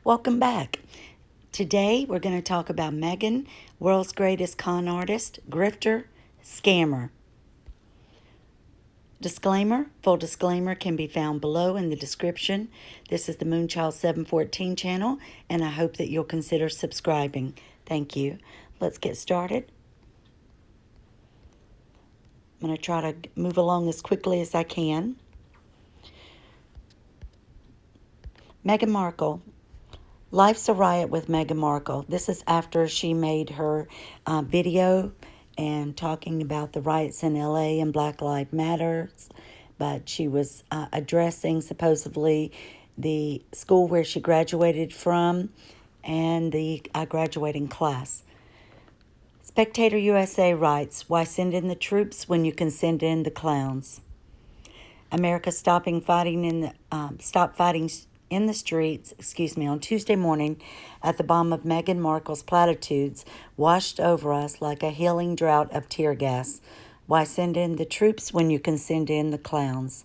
Welcome back. Today we're going to talk about Meghan, world's greatest con artist, grifter, scammer. Disclaimer, full disclaimer can be found below in the description. This is the Moonchild 714 channel, and I hope that you'll consider subscribing. Thank you. Let's get started. I'm going to try to move along as quickly as I can. Meghan Markle. Life's a riot with Meghan Markle. This is after she made her video and talking about the riots in LA and Black Lives Matter. But she was addressing supposedly the school where she graduated from and the graduating class. Spectator USA writes, "Why send in the troops when you can send in the clowns?" America stop fighting in the streets, on Tuesday morning at the bomb of Meghan Markle's platitudes washed over us like a healing drought of tear gas. Why send in the troops when you can send in the clowns?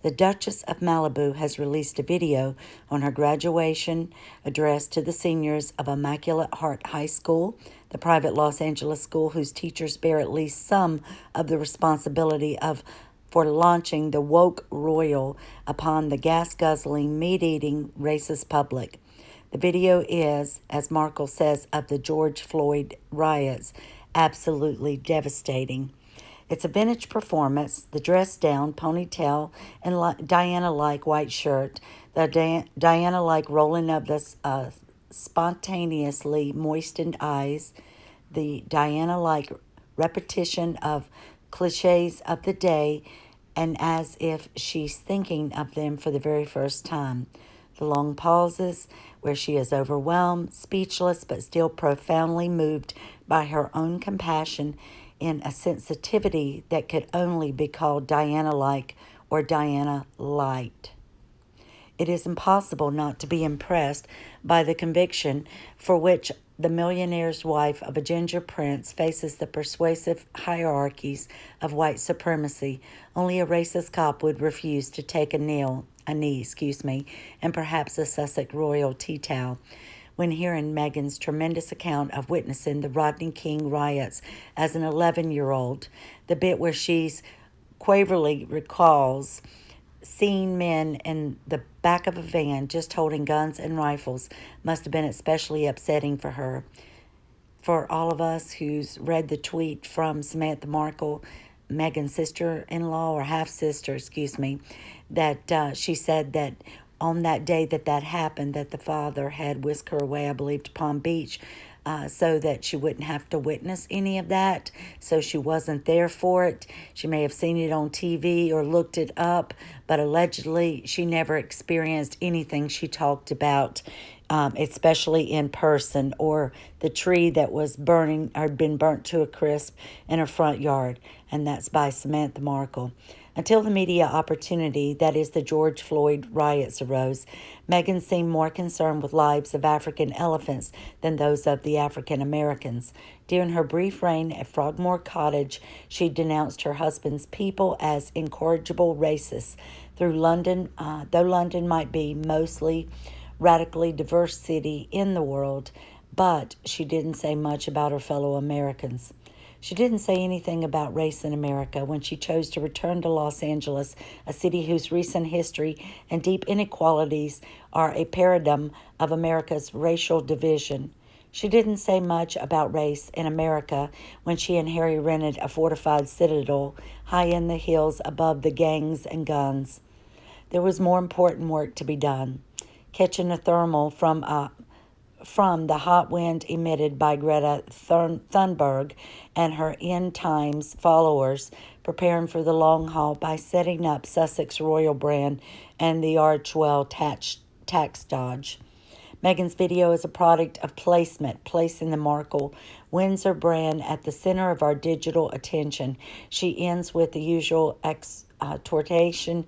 The Duchess of Malibu has released a video on her graduation address to the seniors of Immaculate Heart High School, the private Los Angeles school whose teachers bear at least some of the responsibility for launching the woke royal upon the gas-guzzling, meat-eating, racist public. The video is, as Markle says of the George Floyd riots, absolutely devastating. It's a vintage performance, the dress down, ponytail, and Diana-like white shirt, the Diana-like rolling of the spontaneously moistened eyes, the Diana-like repetition of cliches of the day, and as if she's thinking of them for the very first time. The long pauses where she is overwhelmed, speechless, but still profoundly moved by her own compassion in a sensitivity that could only be called Diana-like or Diana-light. It is impossible not to be impressed by the conviction for which the millionaire's wife of a ginger prince faces the persuasive hierarchies of white supremacy. Only a racist cop would refuse to take a knee, and perhaps a Sussex royal tea towel when hearing Meghan's tremendous account of witnessing the Rodney King riots as an 11-year-old. The bit where she's quaverly recalls seeing men in the back of a van just holding guns and rifles must have been especially upsetting for her. For all of us who's read the tweet from Samantha Markle, Meghan's sister-in-law or half-sister, that she said that on that day that happened, that the father had whisked her away, I believe, to Palm Beach, so that she wouldn't have to witness any of that. So she wasn't there for it. She may have seen it on TV or looked it up, but allegedly she never experienced anything she talked about, especially in person, or the tree that was burning or had been burnt to a crisp in her front yard. And that's by Samantha Markle. Until the media opportunity, that is the George Floyd riots, arose, Meghan seemed more concerned with lives of African elephants than those of the African Americans. During her brief reign at Frogmore Cottage, she denounced her husband's people as incorrigible racists. Though London might be mostly radically diverse city in the world, but she didn't say much about her fellow Americans. She didn't say anything about race in America when she chose to return to Los Angeles, a city whose recent history and deep inequalities are a paradigm of America's racial division. She didn't say much about race in America when she and Harry rented a fortified citadel high in the hills above the gangs and guns. There was more important work to be done. Catching a thermal from the hot wind emitted by Greta Thunberg and her end times followers, preparing for the long haul by setting up Sussex Royal brand and the Archwell tax dodge. Meghan's video is a product of placement, placing the Markle Windsor brand at the center of our digital attention. She ends with the usual exhortation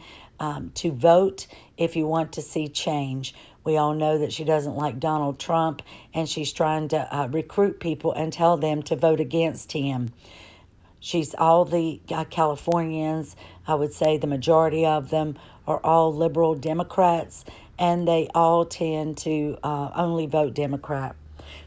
to vote if you want to see change. We all know that she doesn't like Donald Trump, and she's trying to recruit people and tell them to vote against him. She's all the Californians, I would say the majority of them are all liberal Democrats, and they all tend to only vote Democrat.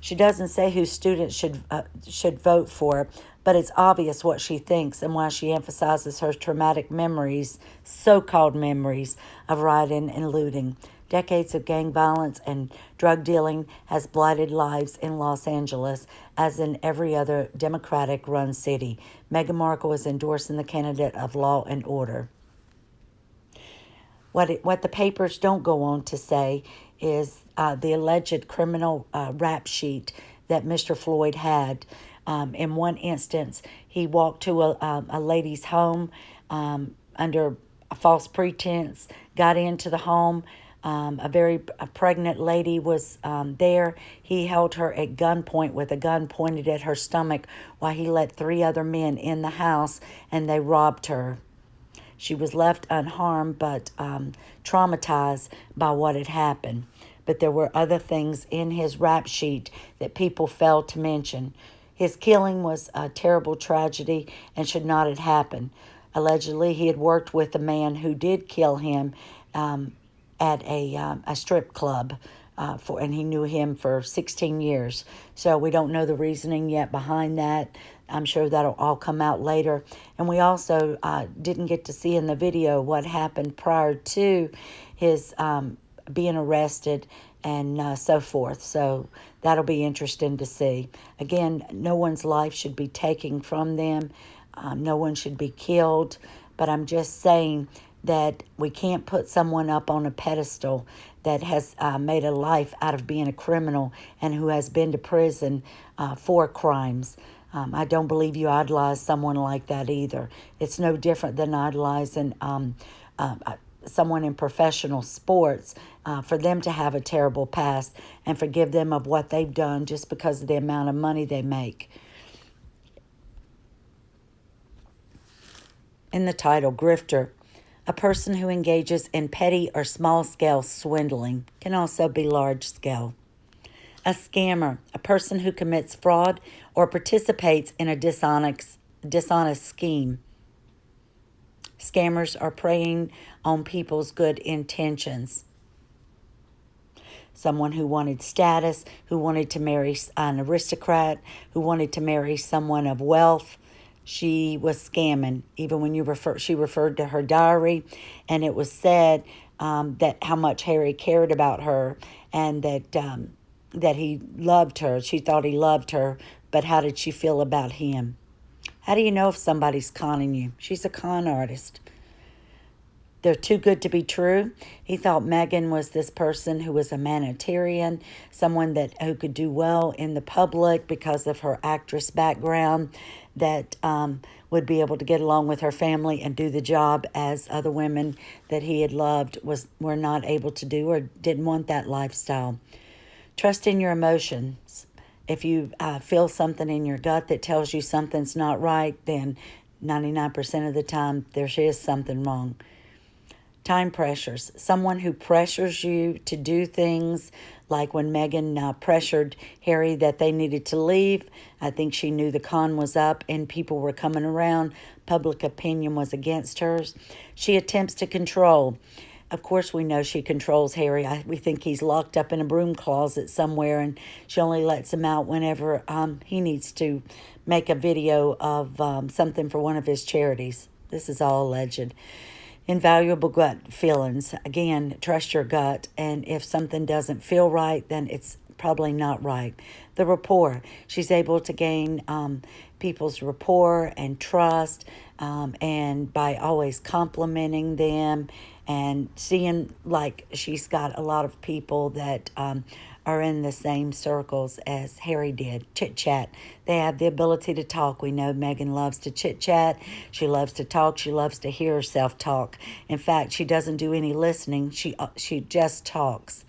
She doesn't say who students should vote for, but it's obvious what she thinks and why she emphasizes her traumatic memories, so-called memories, of rioting and looting. Decades of gang violence and drug dealing has blighted lives in Los Angeles, as in every other Democratic-run city. Meghan Markle is endorsing the candidate of law and order. What the papers don't go on to say is the alleged criminal rap sheet that Mr. Floyd had. In one instance, he walked to a lady's home under a false pretense, got into the home. A pregnant lady was there. He held her at gunpoint with a gun pointed at her stomach while he let 3 other men in the house, and they robbed her. She was left unharmed but traumatized by what had happened. But there were other things in his rap sheet that people failed to mention. His killing was a terrible tragedy and should not have happened. Allegedly, he had worked with a man who did kill him at a strip club, and he knew him for 16 years. So we don't know the reasoning yet behind that. I'm sure that'll all come out later. And we also didn't get to see in the video what happened prior to his being arrested and so forth. So that'll be interesting to see. Again, no one's life should be taken from them. No one should be killed. But I'm just saying that we can't put someone up on a pedestal that has made a life out of being a criminal and who has been to prison for crimes. I don't believe you idolize someone like that either. It's no different than idolizing someone in professional sports for them to have a terrible past and forgive them of what they've done just because of the amount of money they make. In the title, Grifter, a person who engages in petty or small-scale swindling, can also be large-scale. A scammer, a person who commits fraud or participates in a dishonest scheme. Scammers are preying on people's good intentions. Someone who wanted status, who wanted to marry an aristocrat, who wanted to marry someone of wealth. She was scamming. Even when she referred to her diary, and it was said that how much Harry cared about her and that he loved her. She thought he loved her, but how did she feel about him? How do you know if somebody's conning you? She's a con artist. They're too good to be true. He thought Meghan was this person who was a humanitarian, someone who could do well in the public because of her actress background, that would be able to get along with her family and do the job as other women that he had loved were not able to do or didn't want that lifestyle. Trust in your emotions. If you feel something in your gut that tells you something's not right, then 99% of the time there is something wrong. Time pressures. Someone who pressures you to do things, like when Meghan pressured Harry that they needed to leave. I think she knew the con was up and people were coming around. Public opinion was against hers. She attempts to control. Of course, we know she controls Harry. We think he's locked up in a broom closet somewhere, and she only lets him out whenever he needs to make a video of something for one of his charities. This is all alleged. Invaluable gut feelings. Again, trust your gut, and if something doesn't feel right, then it's probably not right. The rapport. She's able to gain people's rapport and trust, and by always complimenting them and seeing like she's got a lot of people that are in the same circles as Harry did. Chit-chat. They have the ability to talk. We know Meghan loves to chit-chat. She loves to talk. She loves to hear herself talk. In fact, she doesn't do any listening. She just talks.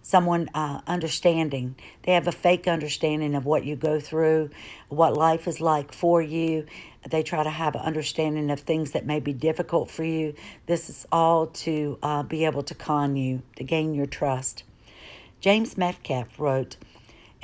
Someone understanding. They have a fake understanding of what you go through, what life is like for you. They try to have an understanding of things that may be difficult for you. This is all to be able to con you, to gain your trust. James Metcalf wrote,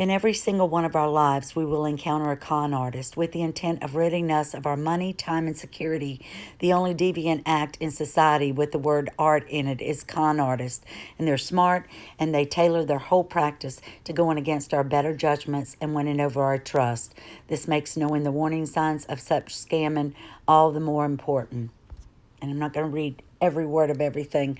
In every single one of our lives, we will encounter a con artist with the intent of ridding us of our money, time, and security. The only deviant act in society with the word art in it is con artists, and they're smart, and they tailor their whole practice to going against our better judgments and winning over our trust. This makes knowing the warning signs of such scamming all the more important. And I'm not going to read every word of everything.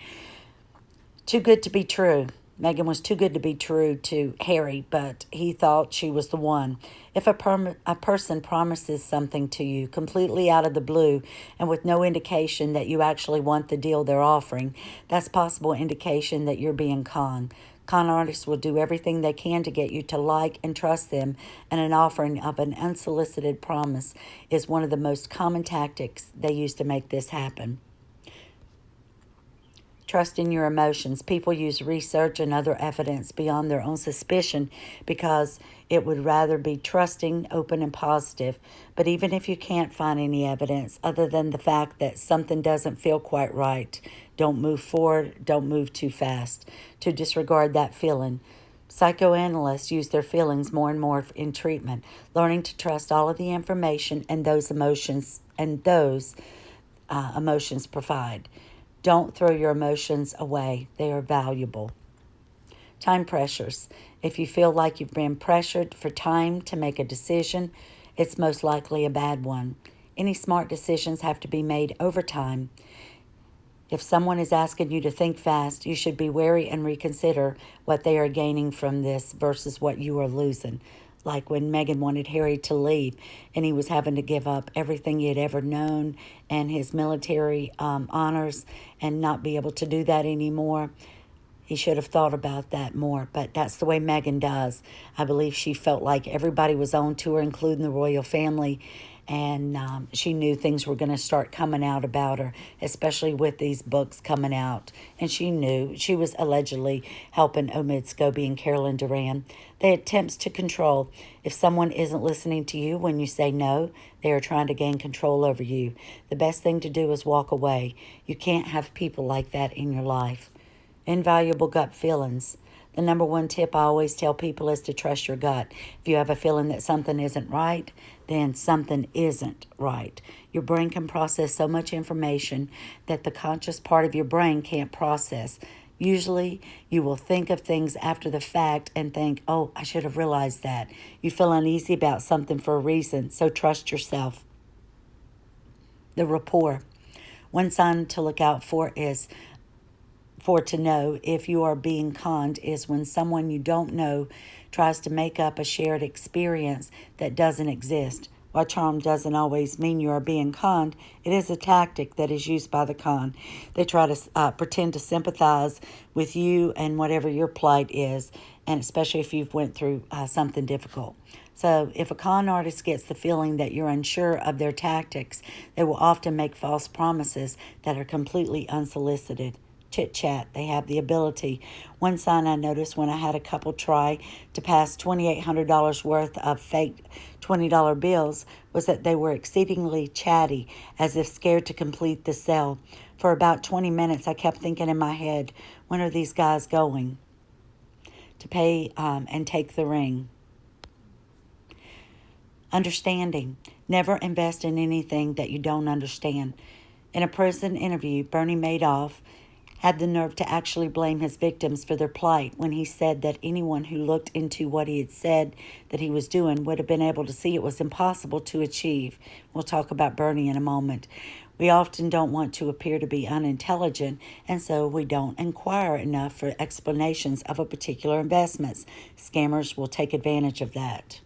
Too good to be true. Meghan was too good to be true to Harry, but he thought she was the one. If a person promises something to you completely out of the blue and with no indication that you actually want the deal they're offering, that's possible indication that you're being conned. Con artists will do everything they can to get you to like and trust them, and an offering of an unsolicited promise is one of the most common tactics they use to make this happen. Trust in your emotions. People use research and other evidence beyond their own suspicion because it would rather be trusting, open, and positive. But even if you can't find any evidence other than the fact that something doesn't feel quite right, don't move forward, don't move too fast. To disregard that feeling. Psychoanalysts use their feelings more and more in treatment, learning to trust all of the information and those emotions provide. Don't throw your emotions away. They are valuable. Time pressures. If you feel like you've been pressured for time to make a decision, it's most likely a bad one. Any smart decisions have to be made over time. If someone is asking you to think fast, you should be wary and reconsider what they are gaining from this versus what you are losing. Like when Meghan wanted Harry to leave and he was having to give up everything he had ever known and his military honors and not be able to do that anymore. He should have thought about that more, but that's the way Meghan does. I believe she felt like everybody was on to her, including the royal family, and she knew things were going to start coming out about her, especially with these books coming out. And she knew she was allegedly helping Omid Scobie and Carolyn Duran. They attempts to control. If someone isn't listening to you when you say no, they are trying to gain control over you. The best thing to do is walk away. You can't have people like that in your life. Invaluable gut feelings. The number one tip I always tell people is to trust your gut. If you have a feeling that something isn't right, then something isn't right. Your brain can process so much information that the conscious part of your brain can't process. Usually, you will think of things after the fact and think, oh, I should have realized that. You feel uneasy about something for a reason, so trust yourself. The rapport. One sign to look out for to know if you are being conned is when someone you don't know tries to make up a shared experience that doesn't exist. While charm doesn't always mean you are being conned, it is a tactic that is used by the con. They try to pretend to sympathize with you and whatever your plight is, and especially if you've went through something difficult. So if a con artist gets the feeling that you're unsure of their tactics, they will often make false promises that are completely unsolicited. Chit-chat. They have the ability. One sign I noticed when I had a couple try to pass $2,800 worth of fake $20 bills was that they were exceedingly chatty, as if scared to complete the sale. For about 20 minutes, I kept thinking in my head, when are these guys going to pay and take the ring? Understanding. Never invest in anything that you don't understand. In a prison interview, Bernie Madoff had the nerve to actually blame his victims for their plight when he said that anyone who looked into what he had said that he was doing would have been able to see it was impossible to achieve. We'll talk about Bernie in a moment. We often don't want to appear to be unintelligent, and so we don't inquire enough for explanations of a particular investment. Scammers will take advantage of that.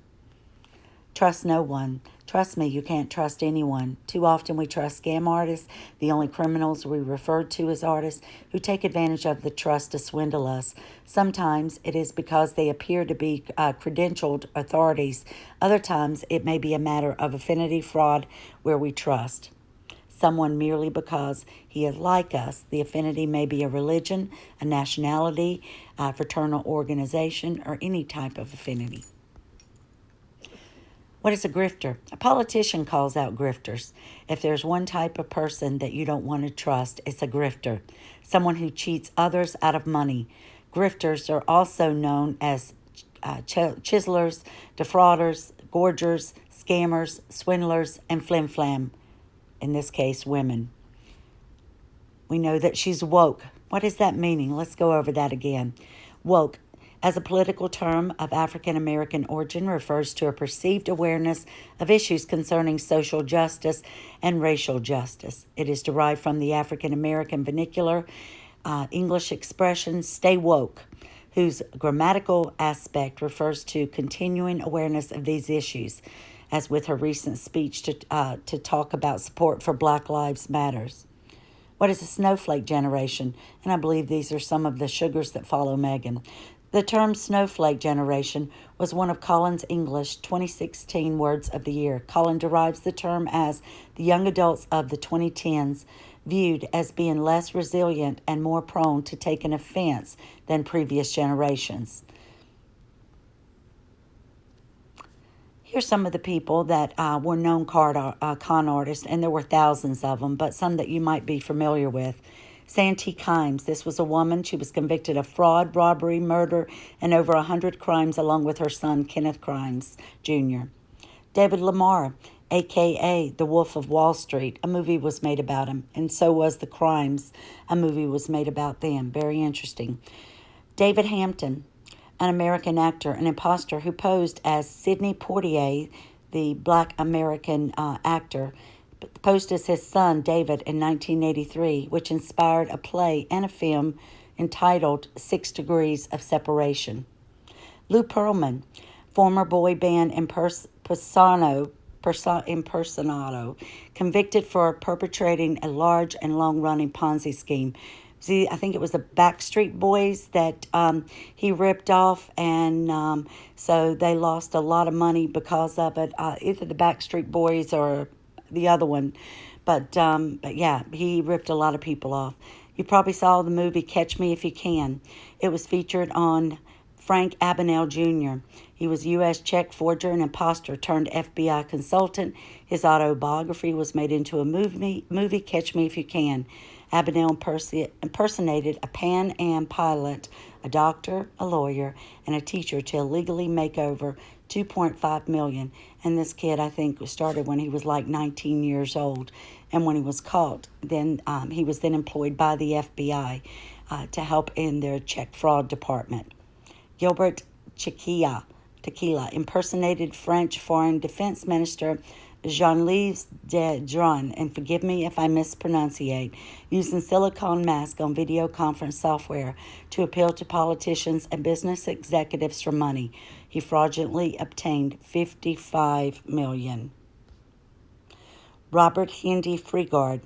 Trust no one. Trust me, you can't trust anyone. Too often we trust scam artists, the only criminals we refer to as artists, who take advantage of the trust to swindle us. Sometimes it is because they appear to be credentialed authorities. Other times it may be a matter of affinity fraud where we trust someone merely because he is like us. The affinity may be a religion, a nationality, a fraternal organization, or any type of affinity. What is a grifter? A politician calls out grifters. If there's one type of person that you don't want to trust, it's a grifter, someone who cheats others out of money. Grifters are also known as chiselers, defrauders, gorgers, scammers, swindlers, and flim-flam, in this case, women. We know that she's woke. What is that meaning? Let's go over that again. Woke, as a political term of African American origin, refers to a perceived awareness of issues concerning social justice and racial justice. It is derived from the African American vernacular English expression "stay woke," whose grammatical aspect refers to continuing awareness of these issues, as with her recent speech to talk about support for Black Lives Matters. What is a snowflake generation? And I believe these are some of the sugars that follow Meghan. The term snowflake generation was one of Colin's English 2016 words of the year. Colin derives the term as the young adults of the 2010s viewed as being less resilient and more prone to taking offense than previous generations. Here's some of the people that were known con artists, and there were thousands of them, but some that you might be familiar with. Santee Kimes. This was a woman. She was convicted of fraud, robbery, murder, and over 100 crimes, along with her son, Kenneth Kimes Jr. David Lamar, a.k.a. the Wolf of Wall Street. A movie was made about him, and so was The Crimes. A movie was made about them. Very interesting. David Hampton, an American actor, an imposter who posed as Sidney Poitier, the Black American actor, posed as his son, David, in 1983, which inspired a play and a film entitled 6 Degrees of Separation. Lou Pearlman, former boy band impersonato, convicted for perpetrating a large and long-running Ponzi scheme. See, I think it was the Backstreet Boys that he ripped off, and so they lost a lot of money because of it. Either the Backstreet Boys or the other one, but yeah, he ripped a lot of people off. You probably saw the movie Catch Me If You Can. It was featured on Frank Abagnale Jr. He was a U.S. check forger and imposter turned FBI consultant. His autobiography was made into a movie Catch Me If You Can. Abagnale impersonated a Pan Am pilot, a doctor, a lawyer, and a teacher to illegally make over $2.5 million. And this kid, I think, started when he was like 19 years old. And when he was caught, then he was then employed by the FBI to help in their check fraud department. Gilbert Tequila impersonated French Foreign Defense Minister Jean-Yves Le Drian, and forgive me if I mispronunciate, using silicone mask on video conference software to appeal to politicians and business executives for money. He fraudulently obtained $55 million. Robert Hendy Freegard,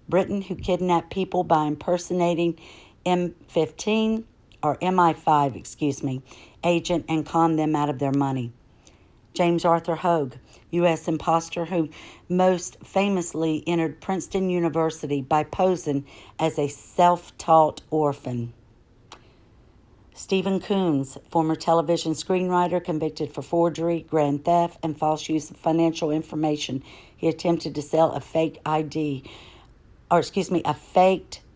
Briton who kidnapped people by impersonating M5, agent and conned them out of their money. James Arthur Hogue, U.S. imposter who most famously entered Princeton University by posing as a self-taught orphan. Stephen Coons, former television screenwriter convicted for forgery, grand theft, and false use of financial information. He attempted to sell a faked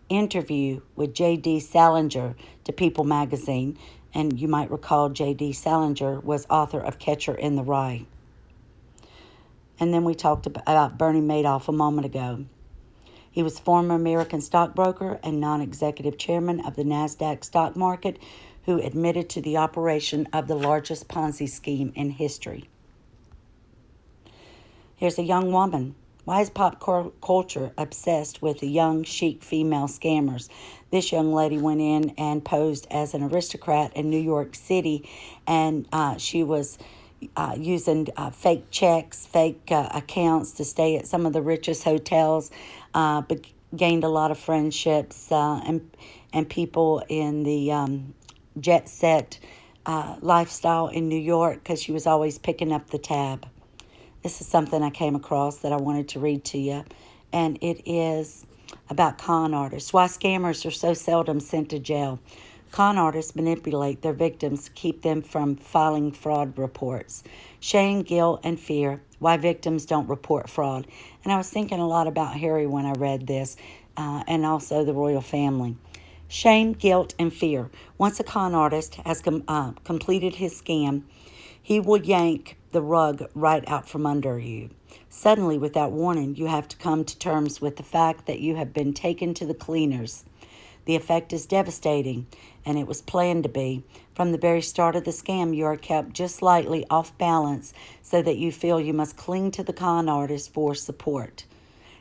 interview with J.D. Salinger to People magazine. And you might recall J.D. Salinger was author of Catcher in the Rye. And then we talked about Bernie Madoff a moment ago. He was former American stockbroker and non-executive chairman of the NASDAQ stock market who admitted to the operation of the largest Ponzi scheme in history. Here's a young woman. Why is pop culture obsessed with the young, chic female scammers? This young lady went in and posed as an aristocrat in New York City, and she was using fake checks, fake accounts to stay at some of the richest hotels, but gained a lot of friendships and people in the jet set lifestyle in New York because she was always picking up the tab. This is something I came across that I wanted to read to you, and it is about con artists. Why scammers are so seldom sent to jail. Con artists manipulate their victims to keep them from filing fraud reports. Shame, guilt, and fear. Why victims don't report fraud. And I was thinking a lot about Harry when I read this, and also the royal family. Shame, guilt, and fear. Once a con artist has completed his scam, he will yank the rug right out from under you. Suddenly, without warning, you have to come to terms with the fact that you have been taken to the cleaners. The effect is devastating, and it was planned to be. From the very start of the scam, you are kept just slightly off balance so that you feel you must cling to the con artist for support.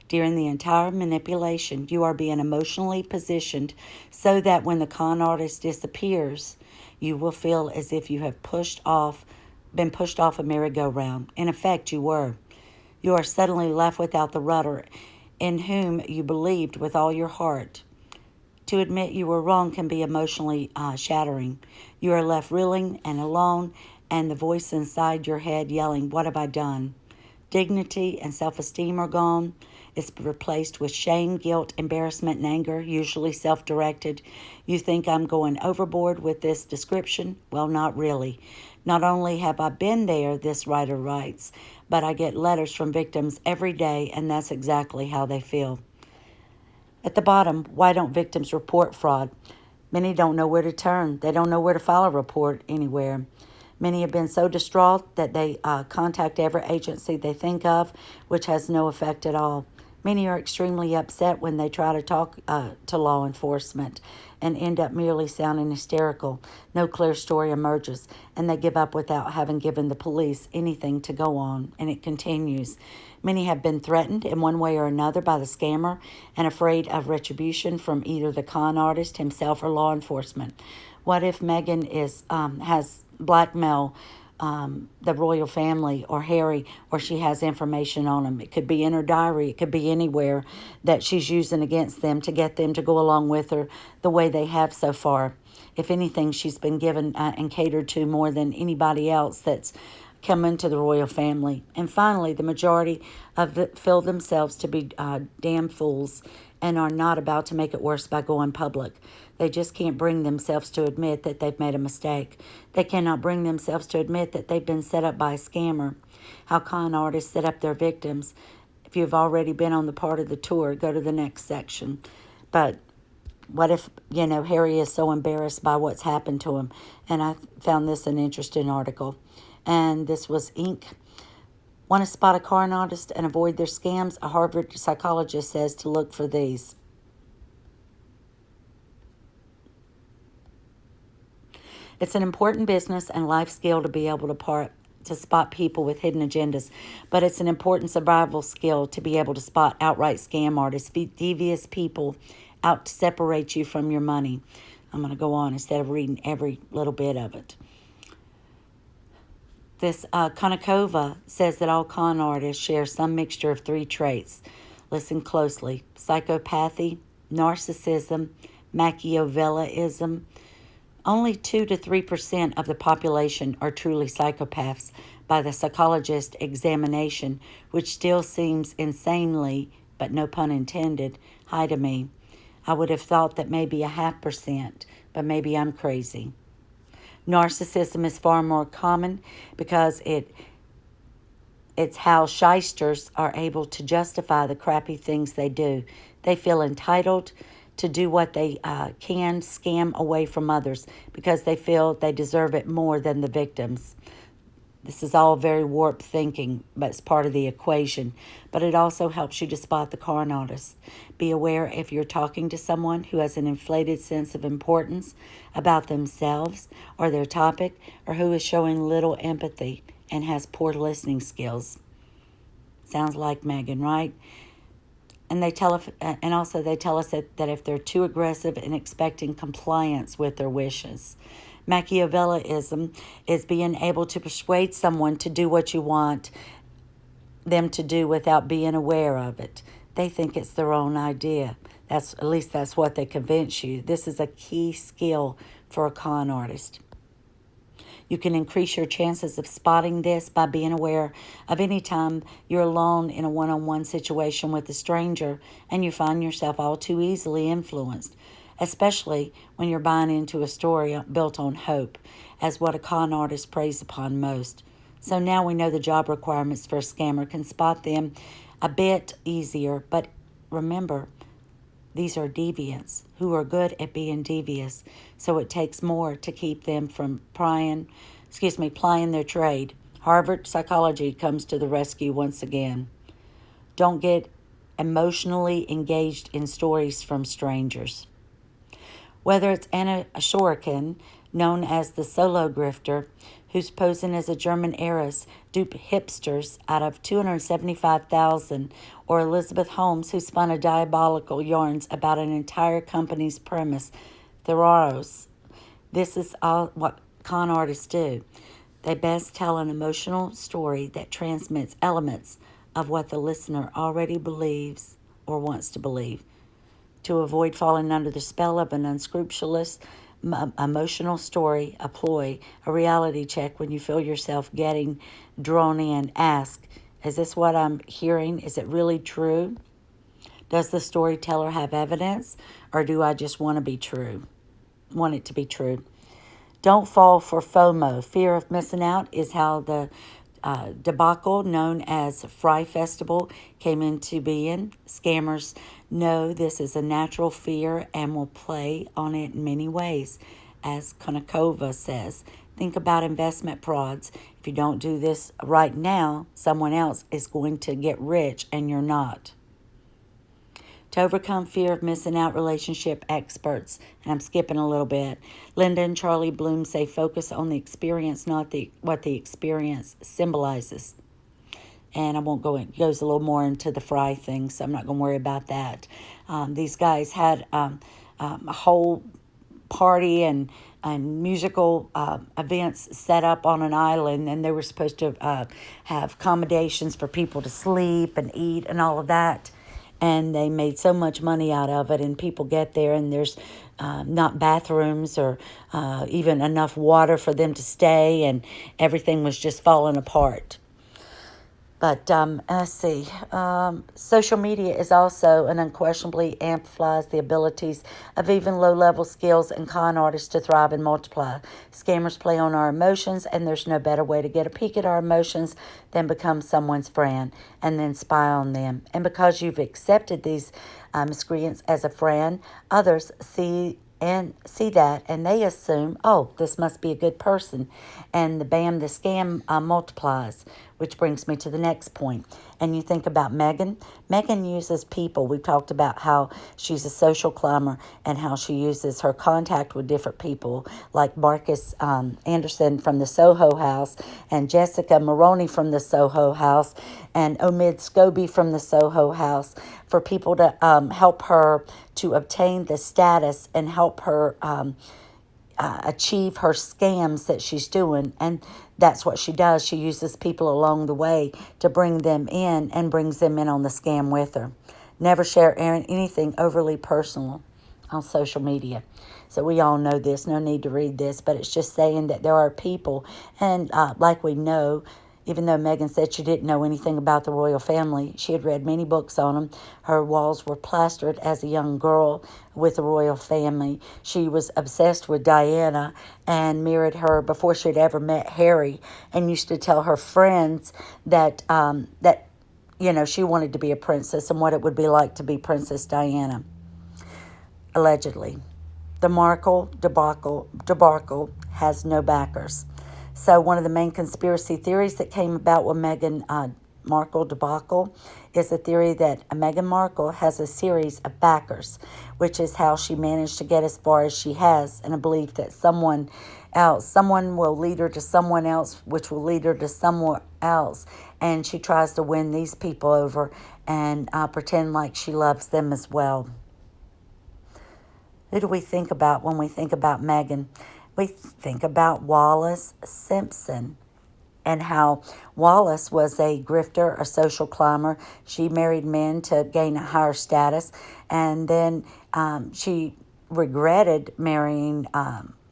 During the entire manipulation, you are being emotionally positioned so that when the con artist disappears, you will feel as if you have been pushed off a merry-go-round. In effect, you were. You are suddenly left without the rudder in whom you believed with all your heart. To admit you were wrong can be emotionally shattering. You are left reeling and alone, and the voice inside your head yelling, "What have I done?" Dignity and self-esteem are gone. It's replaced with shame, guilt, embarrassment, and anger, usually self-directed. You think I'm going overboard with this description? Well, not really. Not only have I been there, this writer writes, but I get letters from victims every day, and that's exactly how they feel. At the bottom, why don't victims report fraud? Many don't know where to turn. They don't know where to file a report anywhere. Many have been so distraught that they contact every agency they think of, which has no effect at all. Many are extremely upset when they try to talk to law enforcement and end up merely sounding hysterical. No clear story emerges, and they give up without having given the police anything to go on, and it continues. Many have been threatened in one way or another by the scammer and afraid of retribution from either the con artist himself or law enforcement. What if Meghan has blackmail the royal family or Harry, or she has information on them? It could be in her diary. It could be anywhere that she's using against them to get them to go along with her the way they have so far. If anything, she's been given and catered to more than anybody else that's come into the royal family. And finally, the majority feel themselves to be damn fools and are not about to make it worse by going public. They just can't bring themselves to admit that they've made a mistake. They cannot bring themselves to admit that they've been set up by a scammer. How con artists set up their victims. If you've already been on the part of the tour, go to the next section. But what if, Harry is so embarrassed by what's happened to him? And I found this an interesting article. And this was Inc. Want to spot a con artist and avoid their scams? A Harvard psychologist says to look for these. It's an important business and life skill to be able to spot people with hidden agendas, but it's an important survival skill to be able to spot outright scam artists, devious people out to separate you from your money. I'm going to go on instead of reading every little bit of it. This Konakova says that all con artists share some mixture of three traits. Listen closely: psychopathy, narcissism, Machiavellism. Only 2 to 3% of the population are truly psychopaths by the psychologist examination, which still seems insanely, but no pun intended, high to me. I would have thought that maybe 0.5%, but maybe I'm crazy. Narcissism is far more common because it's how shysters are able to justify the crappy things they do. They feel entitled to do what they can, scam away from others because they feel they deserve it more than the victims. This is all very warped thinking, but it's part of the equation. But it also helps you to spot the con artist. Be aware if you're talking to someone who has an inflated sense of importance about themselves or their topic, or who is showing little empathy and has poor listening skills. Sounds like Meghan, right? And they tell us that if they're too aggressive and expecting compliance with their wishes. Machiavellism is being able to persuade someone to do what you want them to do without being aware of it. They think it's their own idea. At least that's what they convince you. This is a key skill for a con artist. You can increase your chances of spotting this by being aware of any time you're alone in a one-on-one situation with a stranger and you find yourself all too easily influenced, especially when you're buying into a story built on hope, as what a con artist preys upon most. So now we know the job requirements for a scammer, can spot them a bit easier, but remember, These are deviants who are good at being devious, so it takes more to keep them from plying their trade. Harvard psychology comes to the rescue once again. Don't get emotionally engaged in stories from strangers. Whether it's Anna Shorikan, known as the solo grifter, who's posing as a German heiress, dupe hipsters out of $275,000, or Elizabeth Holmes, who spun a diabolical yarns about an entire company's premise, Theros. This is all what con artists do. They best tell an emotional story that transmits elements of what the listener already believes or wants to believe. To avoid falling under the spell of an unscrupulous emotional story, a ploy, a reality check when you feel yourself getting drawn in, ask, is this what I'm hearing? Is it really true? Does the storyteller have evidence, or do I just want it to be true? Don't fall for FOMO. Fear of missing out is how the debacle known as Fry Festival came into being. Scammers know this is a natural fear and will play on it in many ways. As Konakova says, think about investment frauds. If you don't do this right now, someone else is going to get rich and you're not. To overcome fear of missing out, relationship experts, and I'm skipping a little bit, Linda and Charlie Bloom say focus on the experience, not what the experience symbolizes. And I won't go in, it goes a little more into the Fry thing, so I'm not going to worry about that. These guys had a whole party and musical events set up on an island, and they were supposed to have accommodations for people to sleep and eat and all of that. And they made so much money out of it, and people get there and there's not bathrooms or even enough water for them to stay, and everything was just falling apart. But let's see. Social media is also and unquestionably amplifies the abilities of even low-level skills and con artists to thrive and multiply. Scammers play on our emotions, and there's no better way to get a peek at our emotions than become someone's friend and then spy on them. And because you've accepted these miscreants as a friend, others see that, and they assume, oh, this must be a good person, and the scam multiplies, which brings me to the next point. And you think about Meghan. Meghan uses people. We talked about how she's a social climber and how she uses her contact with different people, like Marcus Anderson from the Soho House and Jessica Maroney from the Soho House and Omid Scobie from the Soho House, for people to help her to obtain the status and help her achieve her scams that she's doing. And that's what she does. She uses people along the way to bring them in and brings them in on the scam with her. Never share anything overly personal on social media. So we all know this. No need to read this, but it's just saying that there are people, and like we know, even though Meghan said she didn't know anything about the royal family, she had read many books on them. Her walls were plastered as a young girl with the royal family. She was obsessed with Diana and married her before she had ever met Harry, and used to tell her friends that she wanted to be a princess and what it would be like to be Princess Diana. Allegedly. The Markle debacle has no backers. So one of the main conspiracy theories that came about with Meghan Markle debacle is the theory that Meghan Markle has a series of backers, which is how she managed to get as far as she has, and a belief that someone will lead her to someone else, which will lead her to someone else, and she tries to win these people over and pretend like she loves them as well. Who do we think about when we think about Meghan? We think about Wallis Simpson, and how Wallis was a grifter, a social climber. She married men to gain a higher status, and then she regretted marrying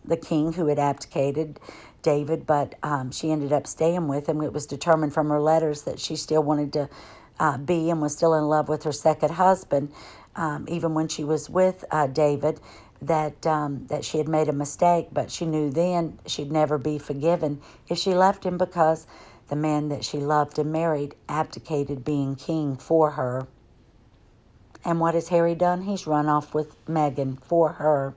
the king who had abdicated, David, but she ended up staying with him. It was determined from her letters that she still wanted to be and was still in love with her second husband, even when she was with David, that she had made a mistake, but she knew then she'd never be forgiven if she left him, because the man that she loved and married abdicated being king for her. And what has Harry done? He's run off with Meghan for her.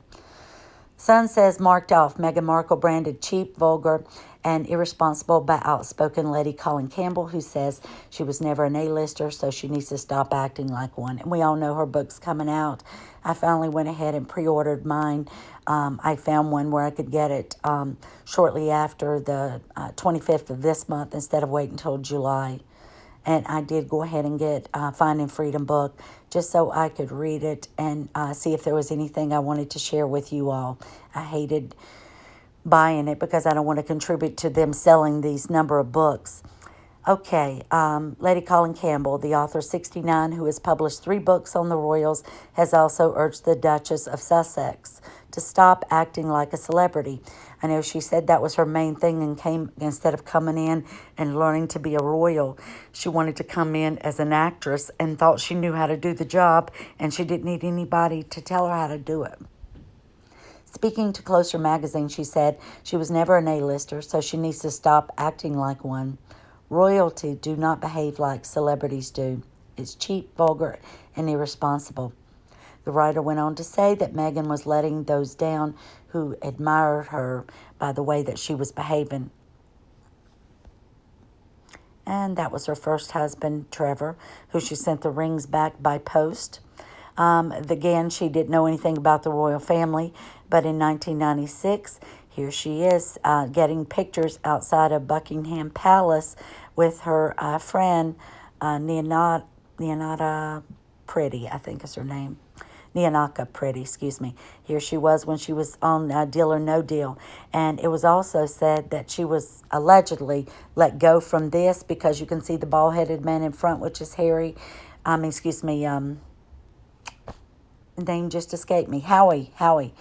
Sun says marked off. Meghan Markle branded cheap, vulgar, and irresponsible by outspoken lady Colin Campbell, who says she was never an A-lister, so she needs to stop acting like one. And we all know her book's coming out. I finally went ahead and pre-ordered mine. I found one where I could get it shortly after the 25th of this month instead of waiting until July. And I did go ahead and get Finding Freedom book just so I could read it and see if there was anything I wanted to share with you all. I hated buying it because I don't want to contribute to them selling these number of books. Okay, Lady Colin Campbell, the author 69, who has published 3 books on the royals, has also urged the Duchess of Sussex to stop acting like a celebrity. I know she said that was her main thing and came, instead of coming in and learning to be a royal, she wanted to come in as an actress and thought she knew how to do the job and she didn't need anybody to tell her how to do it. Speaking to Closer magazine, she said she was never an A-lister, so she needs to stop acting like one. Royalty do not behave like celebrities do. It's cheap, vulgar, and irresponsible. The writer went on to say that Meghan was letting those down who admired her by the way that she was behaving. And that was her first husband, Trevor, who she sent the rings back by post. Again, she didn't know anything about the royal family, but in 1996, here she is getting pictures outside of Buckingham Palace with her friend, Neonata Pretty, I think is her name. Neonaka Pretty, excuse me. Here she was when she was on Deal or No Deal. And it was also said that she was allegedly let go from this because you can see the bald-headed man in front, which is Harry. Name just escaped me. Howie.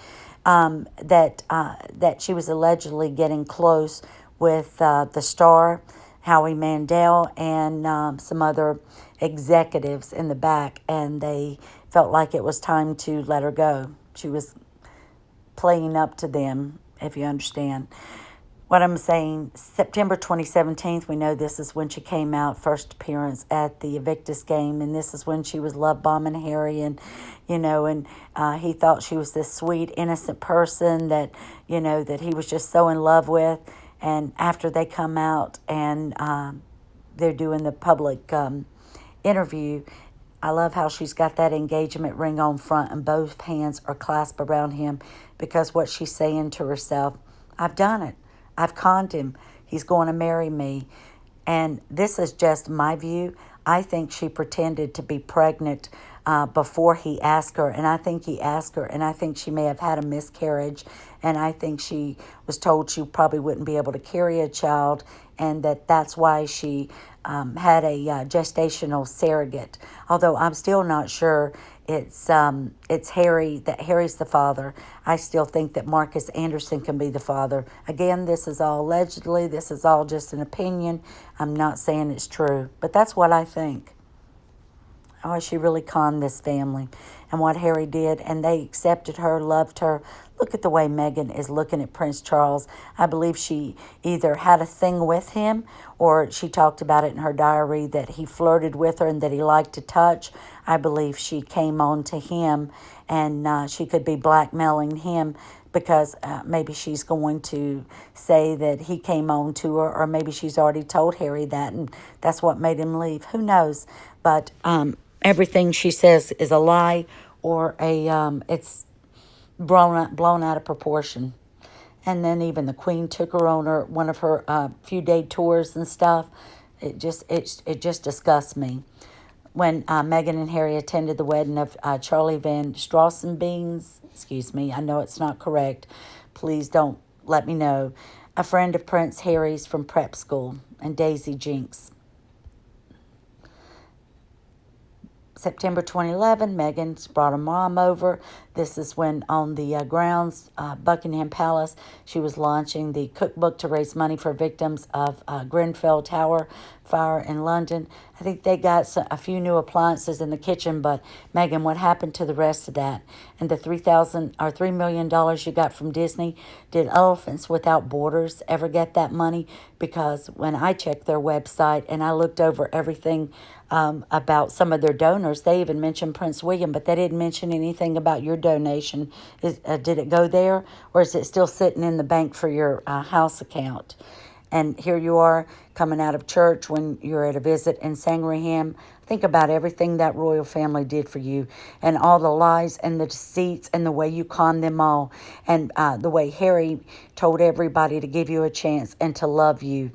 That she was allegedly getting close with the star, Howie Mandel, and some other executives in the back, and they felt like it was time to let her go. She was playing up to them, if you understand what I'm saying. September 2017, we know this is when she came out, first appearance at the Invictus game, and this is when she was love bombing Harry, and he thought she was this sweet, innocent person that he was just so in love with. And after they come out and they're doing the public interview, I love how she's got that engagement ring on front and both hands are clasped around him, because what she's saying to herself, I've done it. I've conned him. He's going to marry me. And this is just my view. I think she pretended to be pregnant before he asked her. And I think he asked her. And I think she may have had a miscarriage. And I think she was told she probably wouldn't be able to carry a child. And that's why she had a gestational surrogate. Although I'm still not sure it's Harry, that Harry's the father. I still think that Marcus Anderson can be the father. Again, this is all allegedly. This is all just an opinion. I'm not saying it's true, but that's what I think. Oh, she really conned this family and what Harry did, and they accepted her, loved her. Look at the way Meghan is looking at Prince Charles. I believe she either had a thing with him or she talked about it in her diary that he flirted with her and that he liked to touch. I believe she came on to him and she could be blackmailing him because maybe she's going to say that he came on to her, or maybe she's already told Harry that and that's what made him leave. Who knows? But everything she says is a lie or it's blown out of proportion. And then even the Queen took her on one of her few day tours and stuff. It just disgusts me. When Meghan and Harry attended the wedding of Charlie Van Strassenbeens, excuse me, I know it's not correct. Please don't let me know. A friend of Prince Harry's from prep school, and Daisy Jinks. September 2011, Meghan's brought her mom over. This is when on the grounds, Buckingham Palace, she was launching the cookbook to raise money for victims of Grenfell Tower fire in London. I think they got a few new appliances in the kitchen, but Meghan, what happened to the rest of that? And the $3 million you got from Disney, did Elephants Without Borders ever get that money? Because when I checked their website and I looked over everything about some of their donors. They even mentioned Prince William, but they didn't mention anything about your donation. Did it go there, or is it still sitting in the bank for your house account? And here you are coming out of church when you're at a visit in Sandringham. Think about everything that royal family did for you, and all the lies and the deceits and the way you conned them all, and the way Harry told everybody to give you a chance and to love you.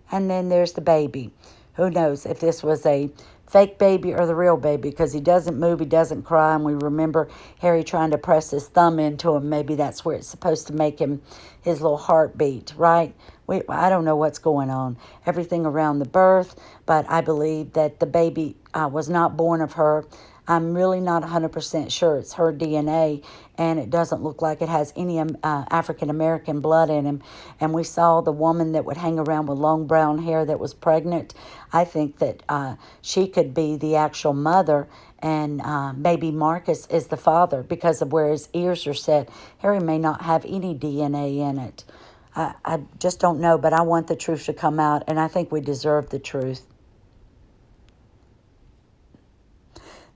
And then there's the baby. Who knows if this was a fake baby or the real baby, because he doesn't move, he doesn't cry, and we remember Harry trying to press his thumb into him. Maybe that's where it's supposed to make him, his little heartbeat, right? I don't know what's going on, everything around the birth, but I believe that the baby was not born of her. I'm really not 100% sure it's her DNA, and it doesn't look like it has any African-American blood in him. And we saw the woman that would hang around with long brown hair that was pregnant. I think that she could be the actual mother, and maybe Marcus is the father because of where his ears are set. Harry may not have any DNA in it. I just don't know, but I want the truth to come out, and I think we deserve the truth.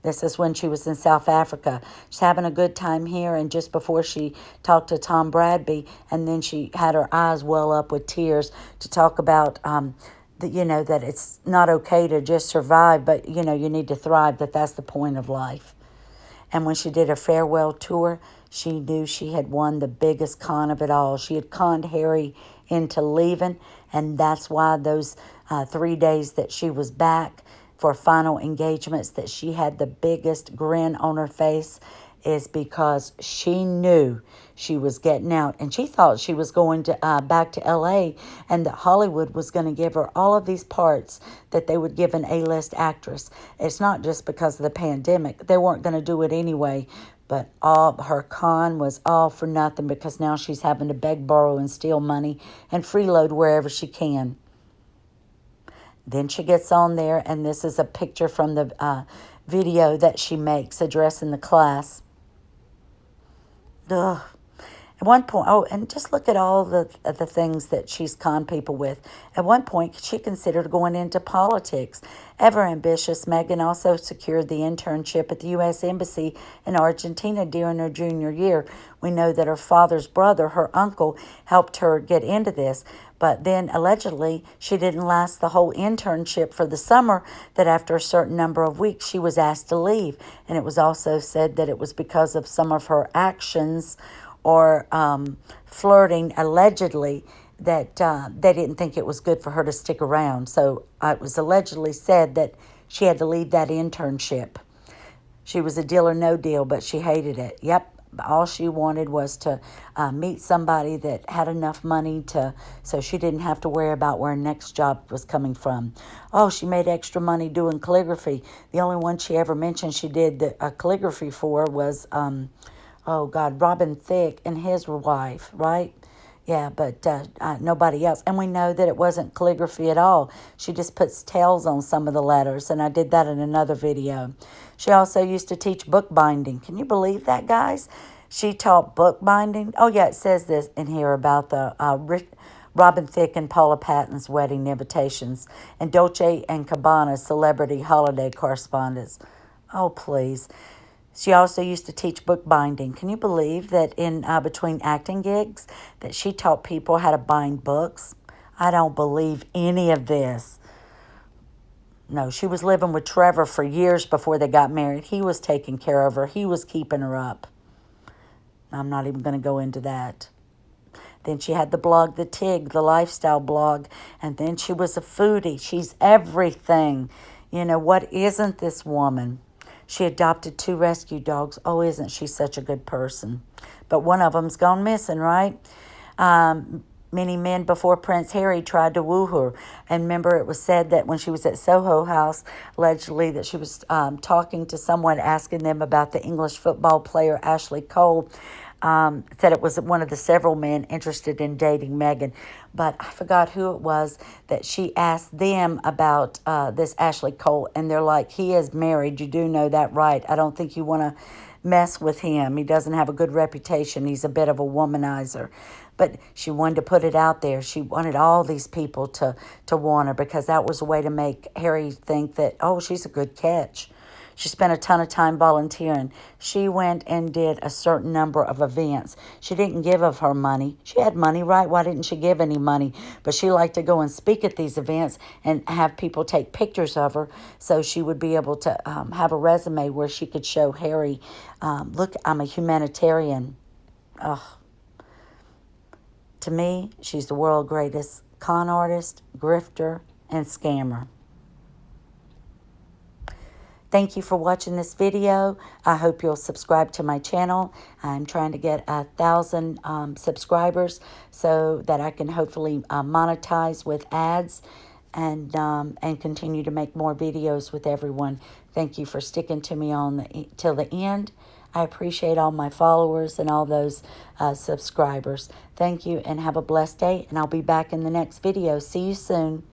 This is when she was in South Africa. She's having a good time here, and just before she talked to Tom Bradby, and then she had her eyes well up with tears to talk about, that it's not okay to just survive, but, you need to thrive, that's the point of life. And when she did a farewell tour, she knew she had won the biggest con of it all. She had conned Harry into leaving, and that's why those 3 days that she was back for final engagements, that she had the biggest grin on her face, is because she knew she was getting out, and she thought she was going to back to LA, and that Hollywood was going to give her all of these parts that they would give an A-list actress. It's not just because of the pandemic. They weren't going to do it anyway, but all her con was all for nothing, because now she's having to beg, borrow, and steal money and freeload wherever she can. Then she gets on there, and this is a picture from the video that she makes addressing the class. Ugh. At one point, and just look at all the things that she's conned people with. At one point, she considered going into politics. Ever ambitious, Meghan also secured the internship at the U.S. Embassy in Argentina during her junior year. We know that her father's brother, her uncle, helped her get into this. But then, allegedly, she didn't last the whole internship for the summer, that after a certain number of weeks, she was asked to leave. And it was also said that it was because of some of her actions or flirting, allegedly, that they didn't think it was good for her to stick around. So it was allegedly said that she had to leave that internship. She was a deal or no deal, but she hated it. Yep. All she wanted was to meet somebody that had enough money so she didn't have to worry about where her next job was coming from. Oh, she made extra money doing calligraphy. The only one she ever mentioned she did the calligraphy for was, Robin Thicke and his wife, right? Yeah, but nobody else. And we know that it wasn't calligraphy at all. She just puts tails on some of the letters, and I did that in another video. She also used to teach bookbinding. Can you believe that, guys? She taught bookbinding. Oh, yeah, it says this in here about the Robin Thicke and Paula Patton's wedding invitations and Dolce & Gabbana's celebrity holiday correspondence. Oh, please. She also used to teach bookbinding. Can you believe that in between acting gigs that she taught people how to bind books? I don't believe any of this. No, she was living with Trevor for years before they got married. He was taking care of her. He was keeping her up. I'm not even going to go into that. Then she had the blog, The Tig, the lifestyle blog. And then she was a foodie. She's everything. What isn't this woman? She adopted 2 rescue dogs. Oh, isn't she such a good person? But one of them's gone missing, right? Many men before Prince Harry tried to woo her. And remember, it was said that when she was at Soho House, allegedly, that she was talking to someone, asking them about the English football player Ashley Cole. Said it was one of the several men interested in dating Meghan. But I forgot who it was that she asked them about this Ashley Cole. And they're like, he is married. You do know that, right? I don't think you want to mess with him. He doesn't have a good reputation. He's a bit of a womanizer. But she wanted to put it out there. She wanted all these people to want her because that was a way to make Harry think that, oh, she's a good catch. She spent a ton of time volunteering. She went and did a certain number of events. She didn't give of her money. She had money, right? Why didn't she give any money? But she liked to go and speak at these events and have people take pictures of her so she would be able to have a resume where she could show Harry, look, I'm a humanitarian. Ugh. To me, she's the world's greatest con artist, grifter, and scammer. Thank you for watching this video. I hope you'll subscribe to my channel. I'm trying to get 1,000 subscribers so that I can hopefully monetize with ads and continue to make more videos with everyone. Thank you for sticking to me till the end. I appreciate all my followers and all those subscribers. Thank you and have a blessed day, and I'll be back in the next video. See you soon.